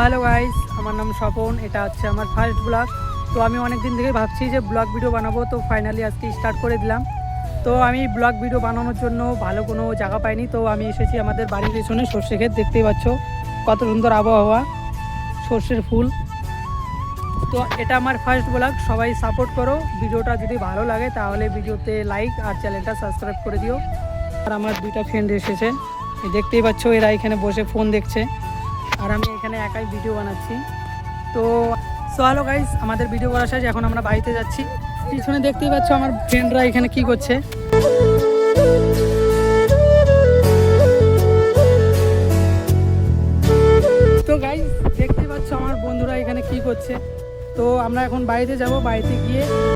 Hello guys, আমার নাম স্বপন। এটা হচ্ছে আমার ফার্স্ট ব্লগ। তো আমি অনেক দিন থেকেই ভাবছি যে ব্লগ ভিডিও বানাবো, তো ফাইনালি আজকে স্টার্ট করে দিলাম। তো আমি ব্লগ ভিডিও বানানোর জন্য ভালো কোনো জায়গা পাইনি, তো আমি এসেছি আমাদের বাড়ির পেছনে সর্ষে ক্ষেত। দেখতেই পাচ্ছ কত সুন্দর আবহাওয়া, সর্ষের ফুল। তো এটা আমার ফার্স্ট ব্লগ, সবাই সাপোর্ট করো। ভিডিওটা যদি ভালো লাগে তাহলে ভিডিওতে লাইক আর চ্যানেলটা সাবস্ক্রাইব করে দিও। আর আমার দুইটা ফ্রেন্ড এসেছে, দেখতেই পাচ্ছ, এরা এখানে বসে ফোন দেখছে আর আমি এখানে একাই ভিডিও বানাচ্ছি। তো হ্যালো গাইস, আমাদের ভিডিও করা শেষ, এখন আমরা বাড়িতে যাচ্ছি। পিছনে দেখতেই পাচ্ছ আমার ফ্রেন্ডরা এখানে কি করছে। তো গাইস দেখতেই পাচ্ছ আমার বন্ধুরা এখানে কি করছে। তো আমরা এখন বাড়িতে যাব, বাড়িতে গিয়ে